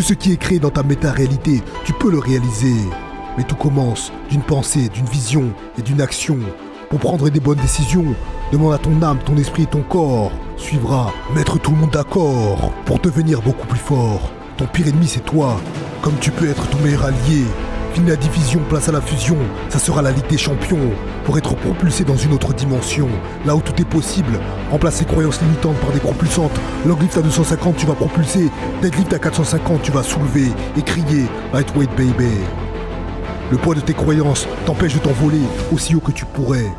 Tout ce qui est créé dans ta méta-réalité, tu peux le réaliser. Mais tout commence d'une pensée, d'une vision et d'une action. Pour prendre des bonnes décisions, demande à ton âme, ton esprit et ton corps. Suivra, mettre tout le monde d'accord pour devenir beaucoup plus fort. Ton pire ennemi, c'est toi. Comme tu peux être ton meilleur allié. Fini la division, place à la fusion. Ça sera la Ligue des Champions. Pour être propulsé dans une autre dimension. Là où tout est possible. Remplace les croyances limitantes par des propulsantes. Loglift à 250, tu vas propulser. Deadlift à 450, tu vas soulever et crier Lightweight baby. Le poids de tes croyances t'empêche de t'envoler aussi haut que tu pourrais.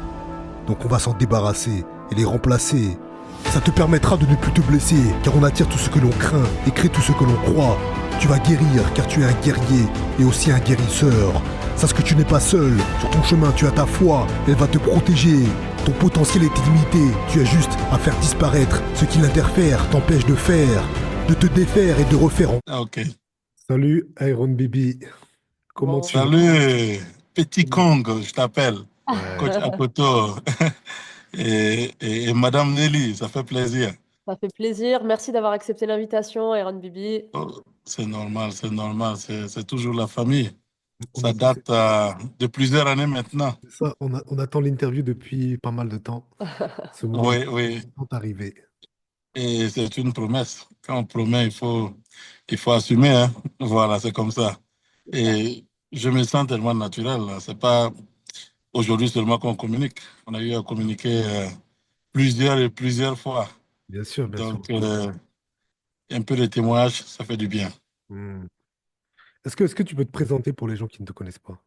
Donc on va s'en débarrasser et les remplacer. Ça te permettra de ne plus te blesser, car on attire tout ce que l'on craint et crée tout ce que l'on croit. Tu vas guérir, car tu es un guerrier et aussi un guérisseur. Sache que tu n'es pas seul. Sur ton chemin, tu as ta foi. Elle va te protéger. Ton potentiel est illimité. Tu as juste à faire disparaître ce qui l'interfère, t'empêche de faire, de te défaire et de refaire. Ok. Salut, Iron Bibi. Comment Bon. tu vas? Salut, Petit Kong, je t'appelle, coach Ouais. Akoto. Et Madame Nelly, ça fait plaisir. Ça fait plaisir. Merci d'avoir accepté l'invitation, Aaron Bibi. Oh, c'est normal, c'est toujours la famille. On Ça est censé- date de plusieurs années maintenant. c'est ça, on attend l'interview depuis pas mal de temps. Ce moment Oui, oui, est arrivé. et c'est une promesse. Quand on promet, il faut assumer, hein. Voilà, c'est comme ça. Et je me sens tellement naturel, là. C'est pas aujourd'hui seulement qu'on communique. On a eu à communiquer plusieurs et plusieurs fois. Bien sûr, bien sûr. Donc, un peu de témoignage, ça fait du bien. Hmm. Est-ce que tu peux te présenter pour les gens qui ne te connaissent pas?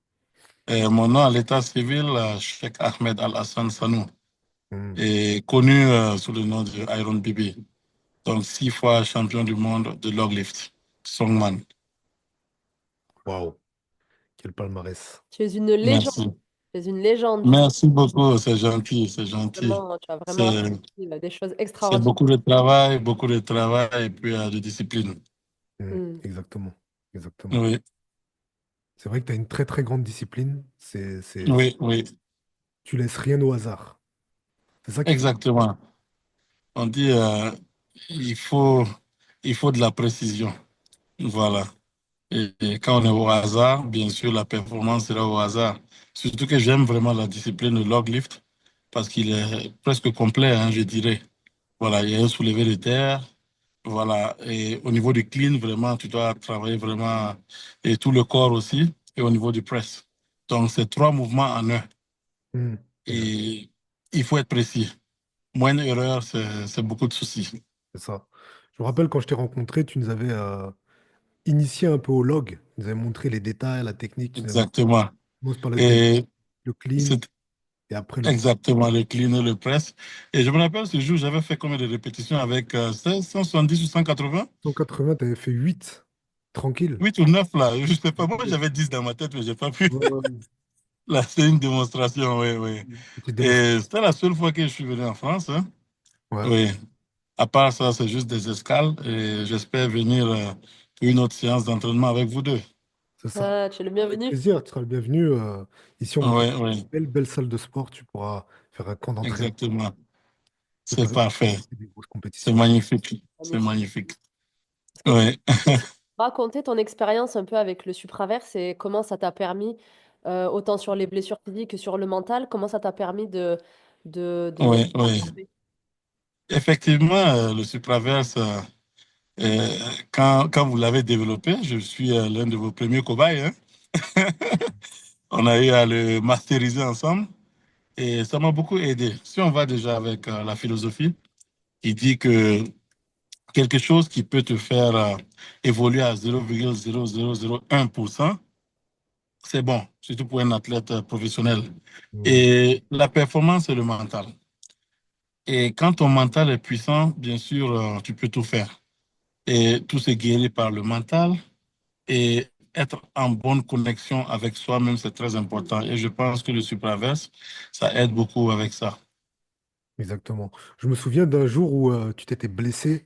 Mon nom à l'état civil, Cheikh Ahmed Al-Hassan Sanou, Hmm. est connu sous le nom de Iron Bibi. Donc, 6 fois champion du monde de loglift, Songman. Waouh, quel palmarès. Tu es une légende. Merci. Tu es une légende. Merci beaucoup, c'est gentil, c'est gentil. Vraiment, tu as vraiment C'est accompli des choses c'est extraordinaires. beaucoup de travail et puis de discipline. Hmm. Hmm. Exactement, exactement. Oui, C'est vrai que tu as une très très grande discipline. oui, oui, Tu laisses rien au hasard. C'est ça qui fait. exactement. On dit il faut, il faut de la précision. Voilà. Et quand on est au hasard, bien sûr, la performance sera au hasard. Surtout que j'aime vraiment la discipline de log lift parce qu'il est presque complet, hein, je dirais. Voilà, il y a un soulevé de terre. Voilà. Et au niveau du clean, vraiment, tu dois travailler vraiment et tout le corps aussi. Et au niveau du press. Donc, c'est 3 mouvements en un. Hmm. Exact, Et il faut être précis. Moins d'erreurs, c'est beaucoup de soucis. c'est ça. Je me rappelle quand je t'ai rencontré, tu nous avais initié un peu au log. Tu nous avais montré les détails, la technique. Tu nous avais Exactement. commencé par Et le clean c'est et après le press. exactement le clean et le press. Et je me rappelle ce jour, j'avais fait combien de répétitions avec 170 ou 180? 180, tu avais fait 8. Tranquille. 8 ou 9 là, je sais pas. Moi, j'avais 10 dans ma tête, mais j'ai pas pu. Ouais, ouais, Là, c'est une démonstration, oui, oui. petite Et démonstration. c'était la seule fois que je suis venu en France, hein. Ouais, Oui. À part ça, c'est juste des escales et j'espère venir pour une autre séance d'entraînement avec vous deux. c'est ça. Ah, tu es le Avec bienvenu. plaisir, tu seras le bienvenu. Ici, on a Oui, une oui, belle, belle salle de sport. Tu pourras faire un camp d'entraînement, exactement. C'est préparer parfait. des grosses C'est compétitions. magnifique. C'est Magnifique. magnifique. Est-ce que tu Oui. peux raconter ton expérience un peu avec le supraverse et comment ça t'a permis, autant sur les blessures physiques que sur le mental, comment ça t'a permis de Oui, oui. rattraper? Effectivement, le supraverse, quand vous l'avez développé, je suis l'un de vos premiers cobayes, hein. On a eu à le masteriser ensemble et ça m'a beaucoup aidé. Si on va déjà avec la philosophie, qui dit que quelque chose qui peut te faire évoluer à 0,0001%, c'est bon, surtout pour un athlète professionnel. Hmm, Et la performance, c'est le mental. Et quand ton mental est puissant, bien sûr, tu peux tout faire. Et tout se guérit par le mental. Et être en bonne connexion avec soi-même, c'est très important. Et je pense que le supraverse, ça aide beaucoup avec ça. exactement. Je me souviens d'un jour où tu t'étais blessé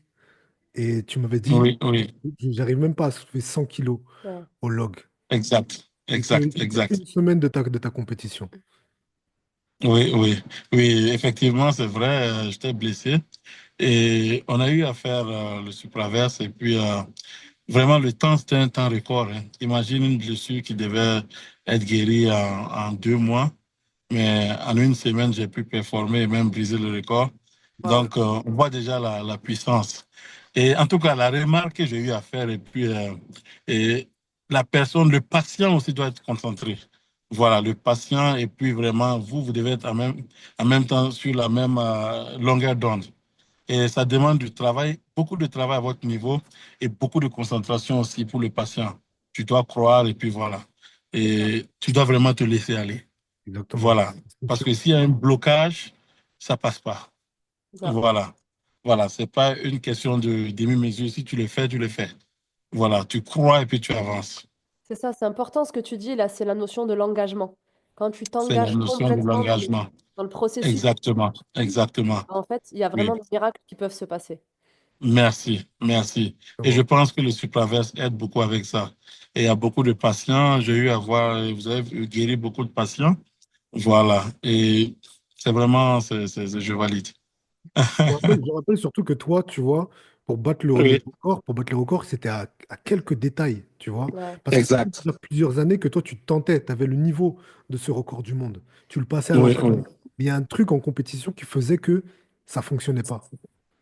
et tu m'avais dit, Oui, oui, j'arrive même pas à soulever 100 kilos Ouais. au log. exact, C'était exact, c'était exact. une semaine de ta compétition. Oui, oui, oui, effectivement, c'est vrai, j'étais blessé et on a eu à faire le supraverse et puis vraiment, le temps, c'était un temps record, hein. Imagine une blessure qui devait être guérie en 2 mois, mais en une semaine, j'ai pu performer et même briser le record. Waouh. Donc, on voit déjà la puissance. Et en tout cas, la remarque que j'ai eu à faire, et la personne, le patient aussi doit être concentré. Voilà, le patient, et puis vraiment, vous devez être en même temps sur la même longueur d'onde. Et ça demande du travail, beaucoup de travail à votre niveau et beaucoup de concentration aussi pour le patient. Tu dois croire et puis voilà. C'est ça. Et tu dois vraiment te laisser aller. Exactement. Voilà. Parce que s'il y a un blocage, ça passe pas. C'est ça. Voilà. Voilà. C'est pas une question de demi-mesure. Si tu le fais, tu le fais. Voilà. Tu crois et puis tu avances. C'est ça, c'est important ce que tu dis là, c'est la notion de l'engagement. Quand tu C'est la t'engages notion de complètement l'engagement. dans le processus, Exactement. Exactement. en fait, il y a Oui. vraiment des miracles qui peuvent se passer. Merci, merci. Et je Exactement. pense que le Supraverse aide beaucoup avec ça. Et il y a beaucoup de patients. J'ai eu à voir, vous avez guéri beaucoup de patients. Voilà. Et c'est vraiment, je valide. Je rappelle surtout que toi, tu vois, pour battre Oui, le record, c'était à quelques détails, tu vois. Ouais, Parce que ça fait exact. déjà plusieurs années que toi, tu tentais, tu avais le niveau de ce record du monde. Tu le passais à Oui, l'entraînement. oui. Mais il y a un truc en compétition qui faisait que ça fonctionnait pas.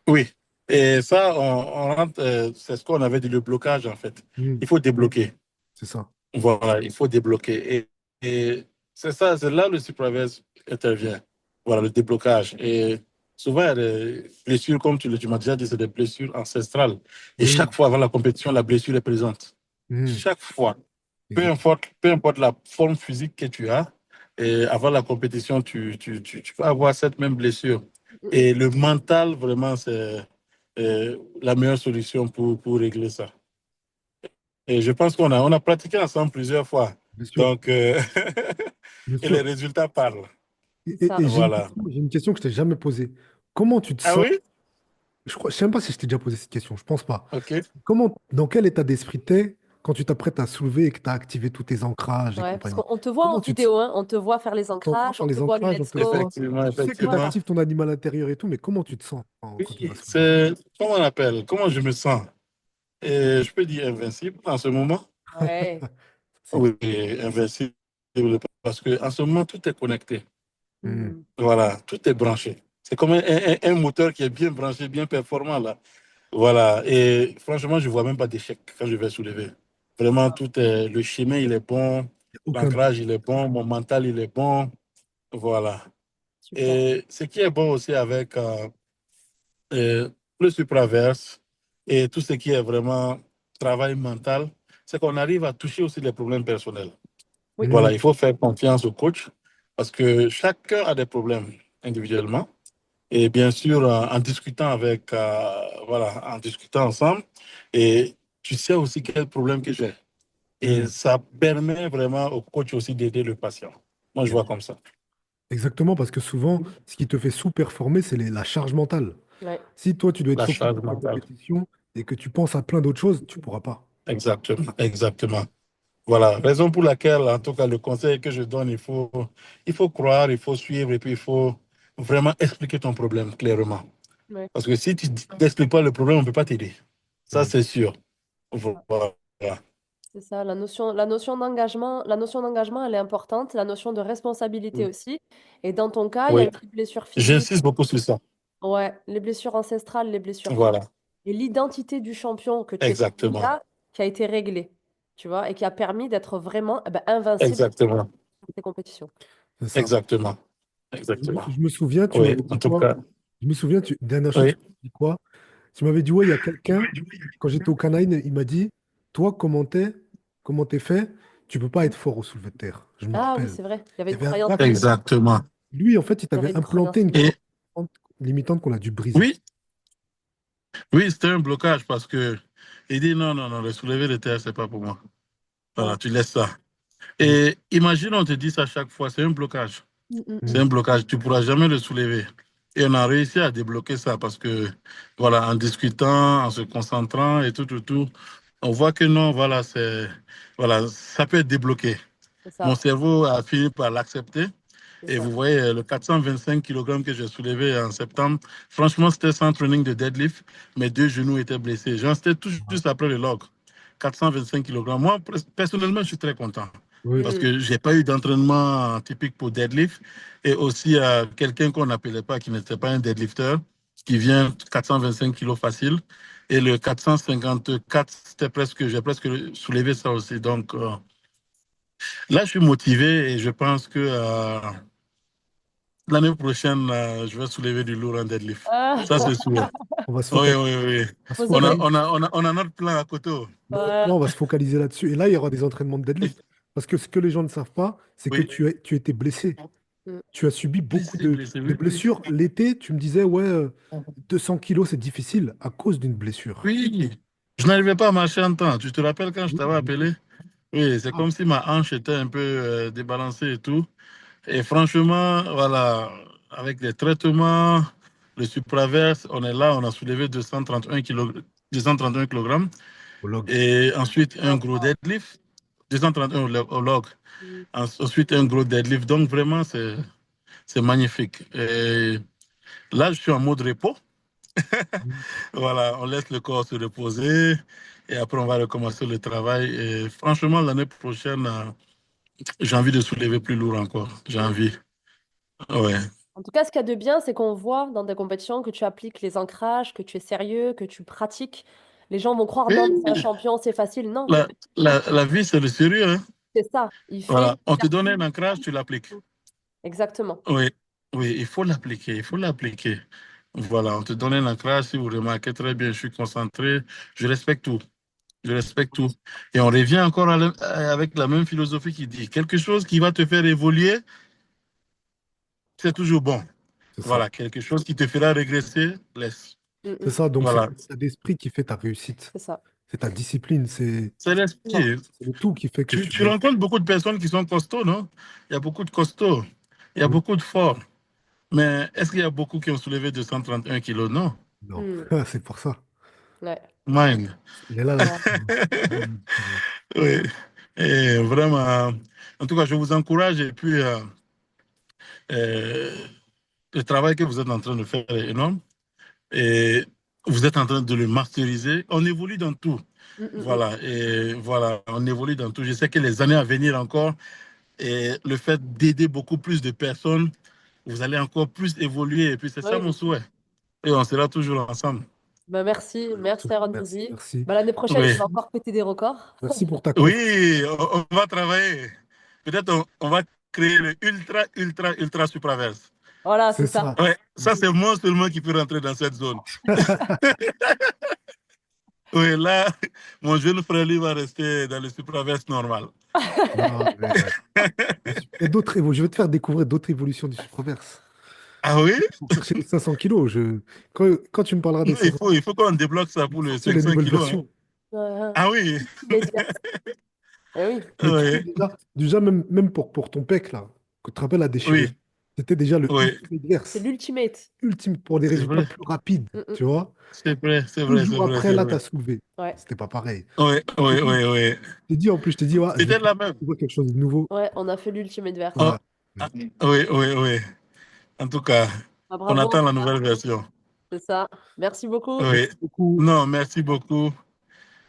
Oui. Et ça, on rentre, c'est ce qu'on avait dit, le blocage, en fait. Hmm, Il faut débloquer. c'est ça. Voilà, il faut débloquer. Et c'est ça, c'est là le Supraverse intervient. Voilà, le déblocage. Et souvent, il y a des blessures, comme tu m'as déjà dit, c'est des blessures ancestrales. Et Oui. chaque fois avant la compétition, la blessure est présente. Hmm, Chaque fois. exact. Peu importe la forme physique que tu as, et avant la compétition, tu vas avoir cette même blessure. Mm, mm. Et le mental, vraiment, c'est la meilleure solution pour régler ça. Et je pense on a pratiqué ensemble plusieurs fois. Bien sûr, Donc, bien et les sûr. résultats parlent. C'est ça. Et Voilà. j'ai une question que je t'ai jamais posée. Comment tu te Ah sens? oui? Je sais même pas si je t'ai déjà posé cette question, je pense pas. OK. Dans quel état d'esprit t'es quand tu t'apprêtes à soulever et que tu as activé tous tes ancrages et Ouais, parce compagnie? qu'on te voit en Comment tu te sens? vidéo, hein, on te voit faire les On te voit ancrages, faire on te les voit le ancrages, on let's te go. voit. Effectivement, Je sais que tu effectivement. actives ton animal intérieur et tout, mais comment tu te sens quand tu vas Oui, soulever? c'est, comment on appelle? Comment je me sens? Et je peux dire invincible en ce moment. Ouais. C'est bien. Oui, invincible parce que en ce moment, tout est connecté. Hmm. Hmm. Voilà, tout est branché. C'est comme un moteur qui est bien branché, bien performant là. Voilà. Et franchement, je ne vois même pas d'échec quand je vais soulever. Vraiment, le chemin, il est bon. Aucun doute. L'ancrage, il est bon. Mon mental, il est bon. Voilà. Super. Et ce qui est bon aussi avec euh, le supraverse et tout ce qui est vraiment travail mental, c'est qu'on arrive à toucher aussi les problèmes personnels. Oui, Hmm. Voilà, il faut faire confiance au coach parce que chacun a des problèmes individuellement. Et bien sûr, en discutant voilà, en discutant ensemble, et tu sais aussi quel problème que j'ai. Et Hmm. ça permet vraiment au coach aussi d'aider le patient. Moi, je vois comme ça. Exactement, parce que souvent, ce qui te fait sous-performer, c'est la charge mentale. ouais, Si toi, tu dois être La focus charge sur ta mentale. compétition et que tu penses à plein d'autres choses, tu pourras pas. Exactement, exactement. Voilà, raison pour laquelle, en tout cas, le conseil que je donne, il faut croire, il faut suivre et puis il faut vraiment expliquer ton problème clairement. ouais, Parce que si tu n'expliques pas le problème, on ne peut pas t'aider. Ça, Hmm. c'est sûr. c'est ça. Voilà. C'est ça, la notion d'engagement, elle est importante, la notion de responsabilité aussi. Et dans ton cas, il y a eu Oui, les blessures physiques, j'insiste beaucoup sur ça. ouais, les blessures ancestrales, les blessures physiques. Voilà, Et l'identité du champion que tu étais exactement. déjà, qui a été réglée, tu vois, et qui a permis d'être vraiment eh ben, invincible Exactement. dans tes compétitions. C'est ça. Exactement. Exactement. Je me souviens, tu Oui, m'avais en dit tout quoi? cas. Je me souviens, dernière chose, Oui. tu m'avais dit quoi? Tu m'avais dit, ouais, il y a quelqu'un, quand j'étais au Canine, il m'a dit, toi, comment t'es fait? Tu peux pas être fort au soulevé de terre. Je me Ah oui, rappelle. c'est vrai, il y avait Il y une avait un croyance gars comme ça. Exactement. Lui, en fait, il il y avait t'avait une implanté croyance une Et croyance limitante qu'on a dû briser. oui, oui, c'était un blocage parce que il dit non, non, non, le soulever de terre, c'est pas pour moi. Voilà, Ouais. tu laisses ça. Mm, Et imagine, on te dit ça chaque fois, c'est un blocage. Mm, mm, C'est mm. mm, un blocage, tu ne pourras jamais le soulever. Et on a réussi à débloquer ça parce que, voilà, en discutant, en se concentrant et tout, tout, tout, on voit que non, voilà, voilà, ça peut être débloqué. C'est Mon ça, cerveau a fini par l'accepter. c'est Et ça. vous voyez, le 425 kg que j'ai soulevé en septembre, franchement, c'était sans training de deadlift. Mes deux genoux étaient blessés. J'en étais tout juste après le log. 425 kg. Moi, personnellement, je suis très content. Oui. Parce que je n'ai pas eu d'entraînement typique pour deadlift. Et aussi, quelqu'un qu'on n'appelait pas, qui n'était pas un deadlifter, qui vient 425 kg facile. Et le 454, j'ai presque soulevé ça aussi. Donc, là, je suis motivé et je pense que l'année prochaine, je vais soulever du lourd en deadlift. Ah, Ça, c'est sûr. On va se Oui, focaliser. oui, oui. On va se poser des... On a notre plan à côté. Ouais. Non, on va se focaliser là-dessus. Et là, il y aura des entraînements de deadlift. Parce que ce que les gens ne savent pas, c'est que Oui. tu étais blessé. Mm. Tu as subi beaucoup Blessé, de oui. blessures. L'été, tu me disais, ouais, 200 kilos, c'est difficile à cause d'une blessure. Oui. Je n'arrivais pas à marcher en temps. Tu te rappelles quand je Oui, t'avais appelé? Oui, c'est ah, comme si ma hanche était un peu débalancée et tout. Et franchement, voilà, avec les traitements, le supraverse, on est là, on a soulevé 231 kg. au log. Et ensuite, un gros deadlift, 231 au log. Mm. Ensuite, un gros deadlift. Donc, vraiment, c'est magnifique. Et là, je suis en mode repos. Voilà, on laisse le corps se reposer et après, on va recommencer le travail. Et franchement, l'année prochaine, j'ai envie de soulever plus lourd encore. J'ai Mm. envie. Ouais. En tout cas, ce qu'il y a de bien, c'est qu'on voit dans des compétitions que tu appliques les ancrages, que tu es sérieux, que tu pratiques. Les gens vont croire, non, mais c'est un Oui, champion, c'est facile. Non, la vie, c'est le sérieux, hein. c'est ça. Il fait. Voilà, on te donne un ancrage, tu l'appliques. Exactement. Oui, oui, il faut l'appliquer, il faut l'appliquer. Voilà, on te donne un ancrage, si vous remarquez très bien, je suis concentré, je respecte tout. Je respecte tout. Et on revient encore avec la même philosophie qui dit quelque chose qui va te faire évoluer, c'est toujours bon. C'est ça. Voilà, quelque chose qui te fera régresser, laisse. Mm, C'est mm. ça. Donc, c'est Voilà, ton état d'esprit qui fait ta réussite. C'est ça. C'est ta discipline. c'est l'esprit. C'est le tout qui fait que Tu tu. rencontres beaucoup de personnes qui sont costauds, non? Il y a beaucoup de costauds, il y a Oui. beaucoup de forts. Mais est-ce qu'il y a beaucoup qui ont soulevé 231 kilos? Non. Non, Mm. c'est pour ça. Ouais. Mine. Il est là, la Ouais. différence. Oui. Et vraiment, en tout cas, je vous encourage et puis euh, le travail que vous êtes en train de faire est énorme et vous êtes en train de le masteriser. On évolue dans tout. Mm, mm, mm. Voilà. Et voilà, on évolue dans tout. Je sais que les années à venir encore et le fait d'aider beaucoup plus de personnes, vous allez encore plus évoluer. Et puis, c'est ça Oui. mon souhait. Et on sera toujours ensemble. Ben, merci. Merci, Aaron Merci, Tizi. merci. Ben, l'année prochaine, Oui. tu vas encore péter des records. Merci pour ta confiance. Oui, on va travailler. Peut-être on va créer le ultra supraverse. Voilà, c'est C'est ça. ça. Ouais, ça, c'est moi seulement qui peux rentrer dans cette zone. Oui, là, mon jeune frère, lui, va rester dans le supraverse normal. Non, mais, il y a d'autres je vais te faire découvrir d'autres évolutions du supraverse. Ah oui? Pour chercher les 500 kilos, quand tu me parleras des Non, 500 il faut qu'on débloque ça pour les sortir les 500 nouvelles kilos. Hein. versions. Ah oui? Médias. Eh oui. Mais tu sais, Oui, déjà même pour ton pec, là, que tu te rappelles la déchirure, oui, c'était déjà le oui. C'est ultimate l'ultimate. ultime pour des C'est résultats vrai, plus rapides, Mm, mm. tu vois. c'est vrai, c'est Deux vrai, c'est jours vrai, après, c'est là, tu vrai. as soulevé. Ouais. C'était pas pareil. Oui, Je oui, t'ai dit, oui, oui. en plus, je t'ai dit, ouais, je vais C'était te la même. découvrir quelque chose de nouveau. Ouais, on a fait l'ultimate verse. Oh, Ouais. ah, oui, oui, oui. En tout cas, Ah, on bravo, en attend tout la cas. nouvelle version. C'est ça. Merci beaucoup. Oui. Merci beaucoup. Non, merci beaucoup.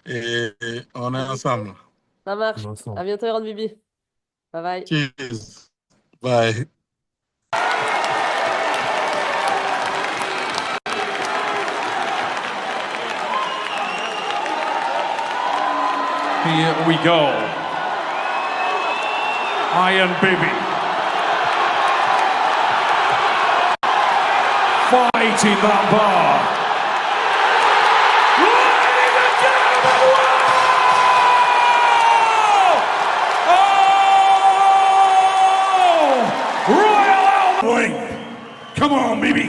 Et on est À bientôt. ensemble. Ça On est marche. À ensemble. bientôt, Aaron Bibi. Bye bye. Cheers. Bye. Here we go. Iron Bibi. Fighting that bar. Ladies and gentlemen, wow! Oh! Royal Albany. Come on, Bibi.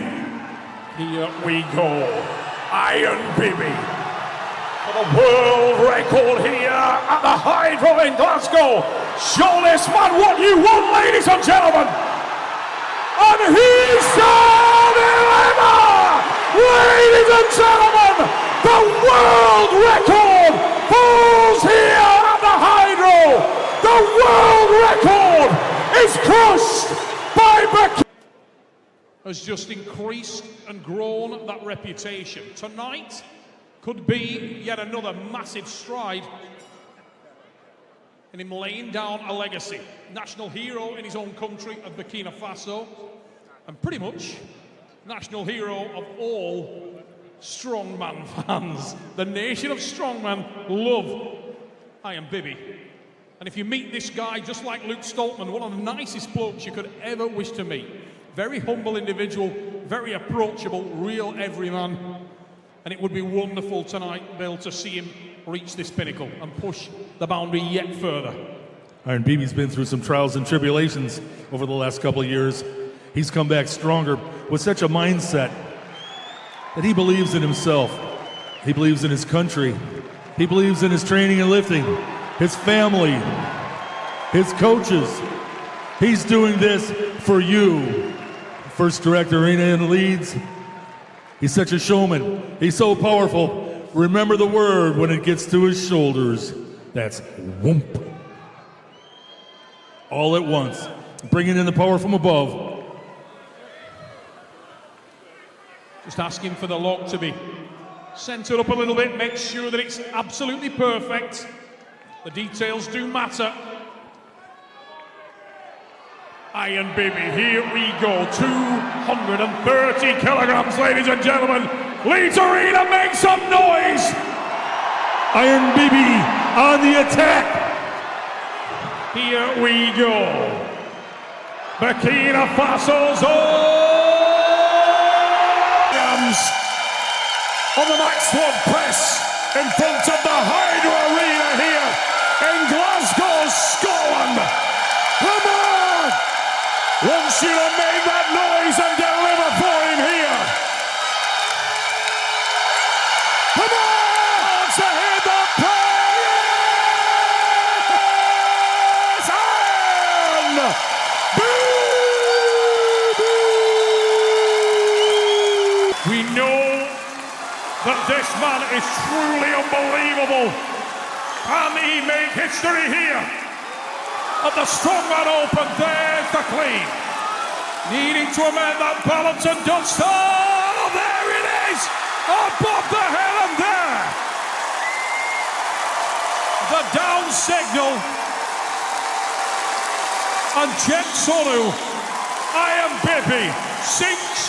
Here we go. Iron Bibi. For the world record here at the Hydro in Glasgow. Show this man what you want, ladies and gentlemen. And he's delivered! Ladies and gentlemen, the world record falls here at the Hydro. The world record is crushed by Becky. Has just increased and grown that reputation. Tonight, could be yet another massive stride in him laying down a legacy. National hero in his own country of Burkina Faso, and pretty much national hero of all strongman fans. The nation of strongman love Iron Bibi. And if you meet this guy, just like Luke Stoltman, one of the nicest blokes you could ever wish to meet. Very humble individual, very approachable, real everyman. And it would be wonderful tonight, Bill, to see him reach this pinnacle and push the boundary yet further. Iron Bibi's been through some trials and tribulations over the last couple of years. He's come back stronger with such a mindset that he believes in himself. He believes in his country. He believes in his training and lifting, his family, his coaches. He's doing this for you. First director arena in Leeds. He's such a showman. He's so powerful. Remember the word when it gets to his shoulders. That's whoomp. All at once, bringing in the power from above. Just asking for the lock to be centered up a little bit, make sure that it's absolutely perfect. The details do matter. Iron Bibi, here we go. 230 kilograms, ladies and gentlemen. Leeds Arena, make some noise! Iron Bibi on the attack. Here we go. Burkina Faso's on the Max One press in front of the Hydro Arena here in Glasgow, Scotland. Come on! Wants you to make that noise and deliver for him here. Come on! Wants to hit the press! And we know that this man is truly unbelievable. Can he make history here at the Strongman Open? There's the clean. Needing to amend that balance and does so. There it is! Above the head and there. The down signal. And Jet Sonu, Iron Bibi, sinks